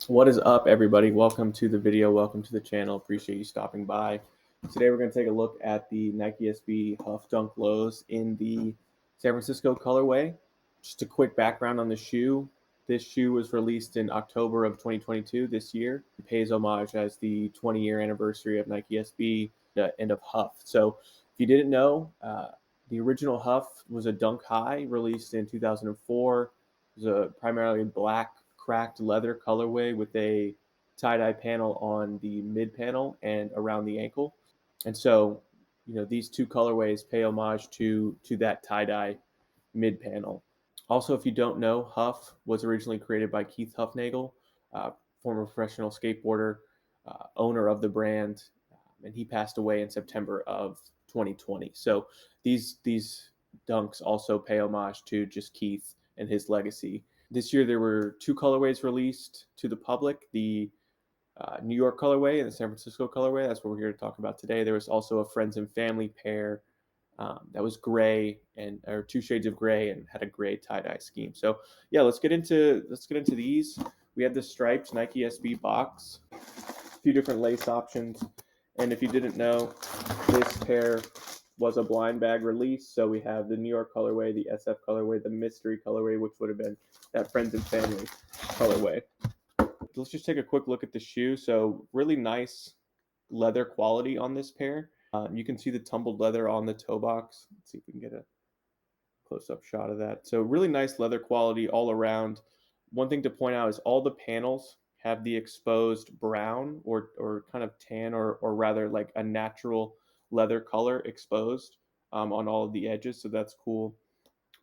What is up, everybody? Welcome to the video. Welcome to the channel. Appreciate you stopping by. Today, we're going to take a look at the Nike SB Huf Dunk lows in the San Francisco colorway. Just a quick background on the shoe. This shoe was released in October of 2022 this year. It pays homage as the 20-year anniversary of Nike SB and of Huf. So, if you didn't know, the original Huf was a Dunk High released in 2004. It was a primarily black cracked leather colorway with a tie-dye panel on the mid panel and around the ankle. And so, these two colorways pay homage to that tie-dye mid panel. Also, if you don't know, Huff was originally created by Keith Hufnagel, former professional skateboarder, owner of the brand, and he passed away in September of 2020. So these dunks also pay homage to just Keith and his legacy. This year there were two colorways released to the public: the New York colorway and the San Francisco colorway. That's what we're here to talk about today. There was also a friends and family pair that was gray or two shades of gray and had a gray tie-dye scheme. So yeah, let's get into these. We have the striped Nike SB box, a few different lace options, and if you didn't know, this pair was a blind bag release. So we have the New York colorway, the SF colorway, the mystery colorway, which would have been that friends and family colorway. Let's just take a quick look at the shoe. So really nice leather quality on this pair. You can see the tumbled leather on the toe box. Let's see if we can get a close-up shot of that. So really nice leather quality all around. One thing to point out is all the panels have the exposed brown or kind of tan or rather like a natural leather color exposed on all of the edges. So that's cool.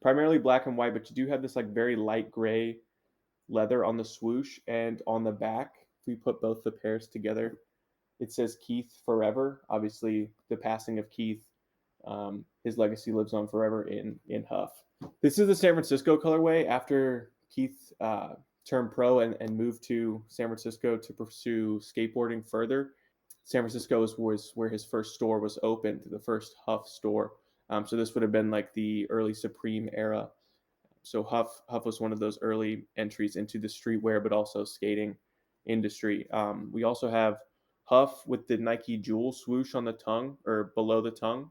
Primarily black and white, but you do have this like very light gray leather on the swoosh and on the back. If we put both the pairs together, it says Keith forever. Obviously, the passing of Keith, his legacy lives on forever in Huff. This is the San Francisco colorway. After Keith turned pro and moved to San Francisco to pursue skateboarding further, San Francisco was where his first store was opened, the first Huff store. So this would have been like the early Supreme era. So Huff was one of those early entries into the streetwear, but also skating industry. We also have Huff with the Nike Jewel swoosh on the tongue or below the tongue.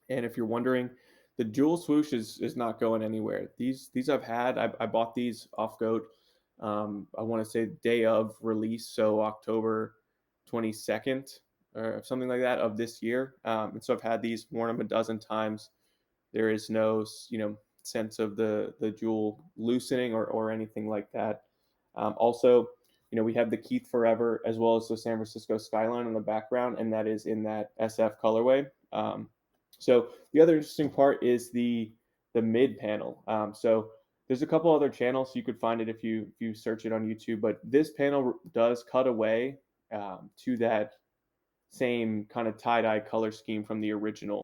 And if you're wondering, the Jewel swoosh is not going anywhere. These I've had. I bought these off Goat. I want to say day of release, so October 22nd or something like that of this year. And so I've had these, worn them a dozen times. There is no sense of the jewel loosening or anything like that. Also, we have the Keith Forever as well as the San Francisco skyline in the background, and that is in that SF colorway. So the other interesting part is the mid panel. So there's a couple other channels, so you could find it if you search it on YouTube. But this panel does cut away to that same kind of tie-dye color scheme from the original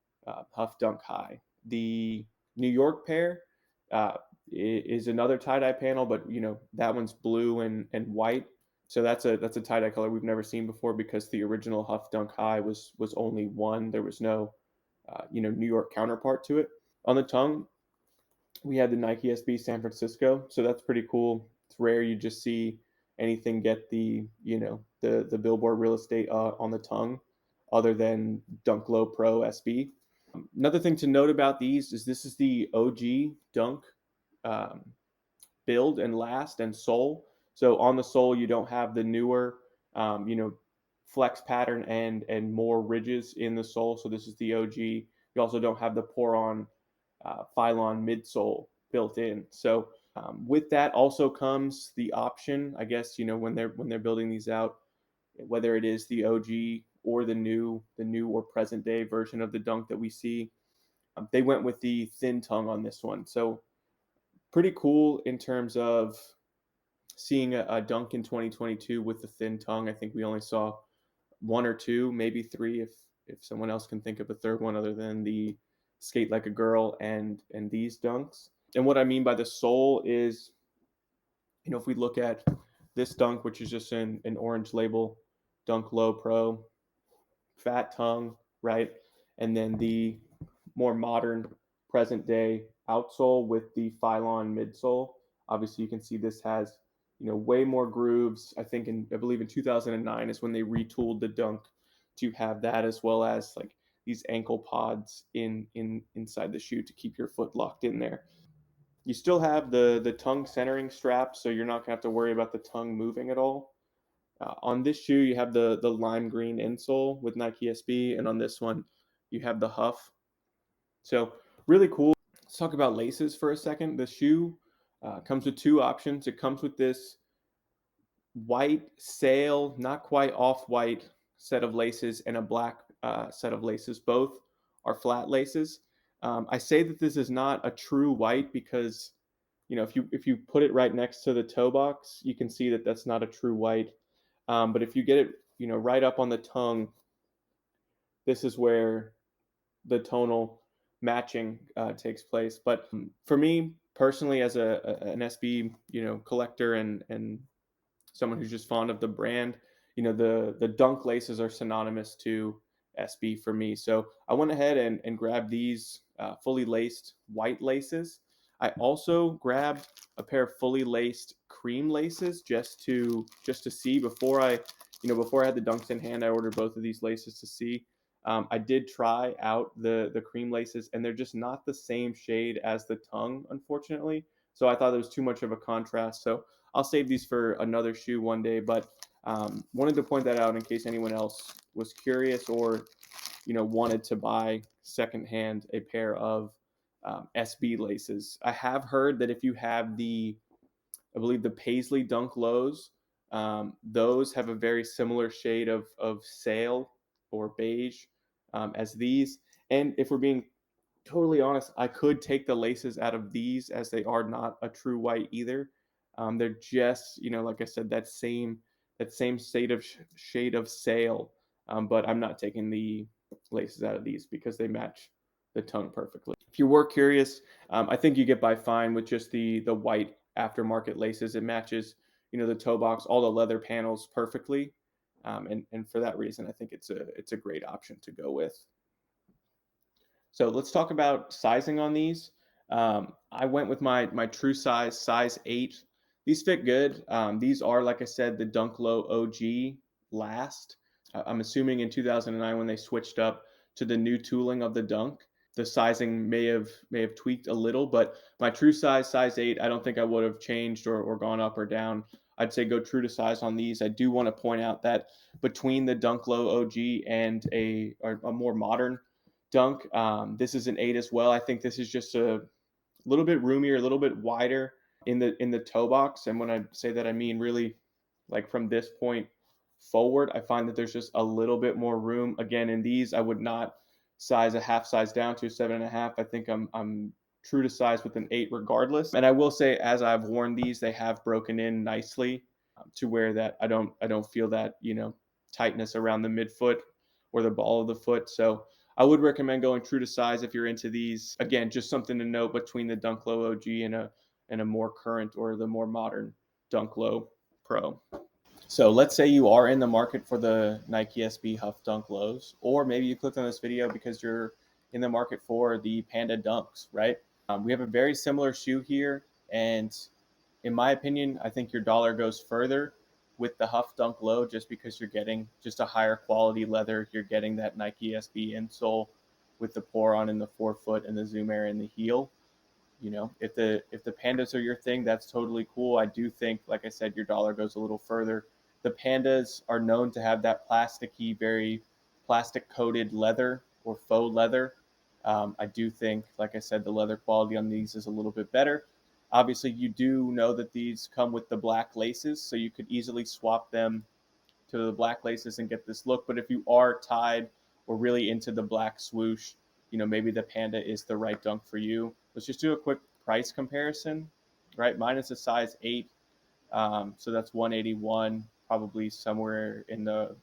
Huff Dunk High. The New York pair is another tie-dye panel, but that one's blue and white. So that's a tie-dye color we've never seen before because the original Huff Dunk High was only one. There was no New York counterpart to it. On the tongue, we had the Nike SB San Francisco, so that's pretty cool. It's rare you just see anything get the the Billboard real estate on the tongue, other than Dunk Low Pro SB. Another thing to note about these is this is the OG Dunk um, build and last and sole. So on the sole, you don't have the newer, flex pattern and more ridges in the sole. So this is the OG. You also don't have the pour on Phylon midsole built in. So with that also comes the option, I guess, when they're building these out, whether it is the OG or the new or present day version of the Dunk that we see. They went with the thin tongue on this one. So pretty cool in terms of seeing a Dunk in 2022 with the thin tongue. I think we only saw one or two, maybe three, if someone else can think of a third one other than the Skate Like a Girl and these Dunks. And what I mean by the sole is, if we look at this Dunk, which is just an orange label, Dunk Low Pro, fat tongue, right? And then the more modern present day outsole with the Phylon midsole. Obviously, you can see this has, way more grooves. I believe in 2009 is when they retooled the Dunk to have that, as well as like these ankle pods inside the shoe to keep your foot locked in there. You still have the tongue centering strap, so you're not gonna have to worry about the tongue moving at all. On this shoe, you have the lime green insole with Nike SB, and on this one, you have the Huff. So really cool. Let's talk about laces for a second. The shoe comes with two options. It comes with this white sail, not quite off-white set of laces, and a black set of laces. Both are flat laces. I say that this is not a true white because if you put it right next to the toe box, you can see that that's not a true white. But if you get it right up on the tongue, this is where the tonal matching takes place. But for me personally, as an SB collector and someone who's just fond of the brand, the Dunk laces are synonymous to SB for me. So I went ahead and grabbed these fully laced white laces. I also grabbed a pair of fully laced cream laces just to see before I had the Dunks in hand. I ordered both of these laces to see. I did try out the cream laces, and they're just not the same shade as the tongue, unfortunately. So I thought it was too much of a contrast. So I'll save these for another shoe one day, but wanted to point that out in case anyone else was curious or wanted to buy secondhand a pair of SB laces. I have heard that if you have I believe the Paisley Dunk Lows, those have a very similar shade of sail or beige as these. And if we're being totally honest, I could take the laces out of these as they are not a true white either. They're just, like I said, that same shade of sail. But I'm not taking the laces out of these because they match the tongue perfectly. If you were curious, I think you get by fine with just the white aftermarket laces. It matches, the toe box, all the leather panels perfectly. And for that reason, I think it's a great option to go with. So let's talk about sizing on these. I went with my true size 8. These fit good. These are, like I said, the Dunk Low OG last. I'm assuming in 2009 when they switched up to the new tooling of the Dunk, the sizing may have tweaked a little, but my true size 8, I don't think I would have changed or gone up or down. I'd say go true to size on these. I do want to point out that between the Dunk Low OG and a more modern Dunk, this is an 8 as well. I think this is just a little bit roomier, a little bit wider in the toe box. And when I say that, I mean really like from this point forward. I find that there's just a little bit more room. Again, in these, I would not size a half size down to a 7.5. I think I'm true to size with an 8 regardless. And I will say, as I've worn these, they have broken in nicely to where that I don't feel that tightness around the midfoot or the ball of the foot. So I would recommend going true to size if you're into these. Again, just something to note between the Dunk Low OG and a more current or the more modern Dunk Low Pro. So let's say you are in the market for the Nike SB Huf Dunk Lows, or maybe you clicked on this video because you're in the market for the Panda Dunks, right? We have a very similar shoe here, and in my opinion, I think your dollar goes further with the Huf Dunk Low just because you're getting just a higher quality leather. You're getting that Nike SB insole with the pour-on in the forefoot and the Zoom Air in the heel. If the Pandas are your thing, that's totally cool. I do think, like I said, your dollar goes a little further. The Pandas are known to have that plasticky, very plastic coated leather or faux leather. I do think, like I said, the leather quality on these is a little bit better. Obviously, you do know that these come with the black laces, so you could easily swap them to the black laces and get this look. But if you are tied or really into the black swoosh, maybe the Panda is the right dunk for you. Let's just do a quick price comparison, right? Mine is a size 8, so that's 181, probably somewhere in the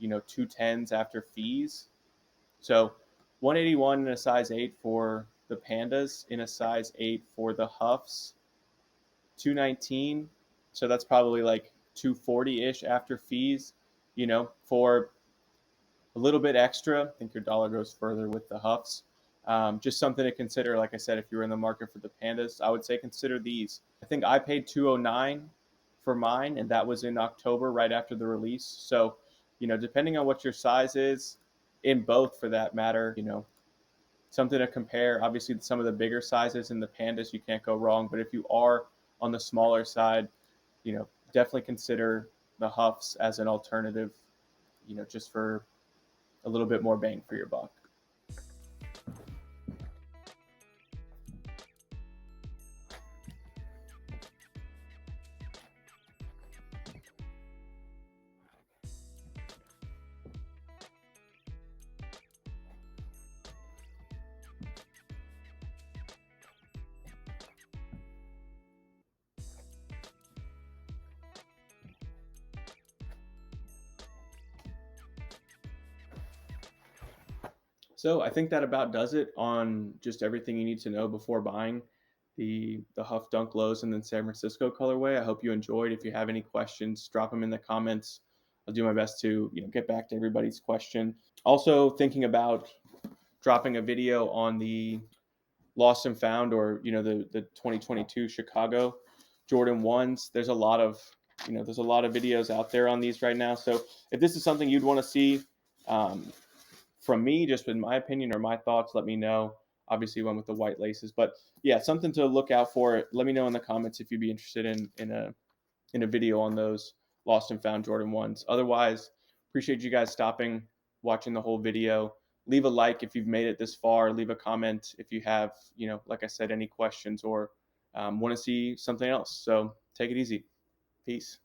210s after fees. So 181 in a size 8 for the Pandas, in a size 8 for the Huffs, 219. So that's probably like 240-ish after fees. For a little bit extra, I think your dollar goes further with the Huffs. Just something to consider. Like I said, if you're in the market for the Pandas, I would say consider these. I think I paid 209 for mine, and that was in October, right after the release. So, depending on what your size is, in both for that matter, something to compare. Obviously, some of the bigger sizes in the Pandas, you can't go wrong. But if you are on the smaller side, definitely consider the Hufs as an alternative, just for a little bit more bang for your buck. So I think that about does it on just everything you need to know before buying the Huff Dunk Lows and then San Francisco colorway. I hope you enjoyed. If you have any questions, drop them in the comments. I'll do my best to get back to everybody's question. Also thinking about dropping a video on the Lost and Found, or the 2022 Chicago Jordan 1s. There's a lot of videos out there on these right now. So if this is something you'd want to see, from me, just with my opinion or my thoughts, let me know. Obviously, one with the white laces, but yeah, something to look out for. Let me know in the comments if you'd be interested in a video on those Lost and Found Jordan 1s. Otherwise, appreciate you guys stopping, watching the whole video. Leave a like if you've made it this far. Leave a comment if you have, like I said, any questions or want to see something else. So take it easy. Peace.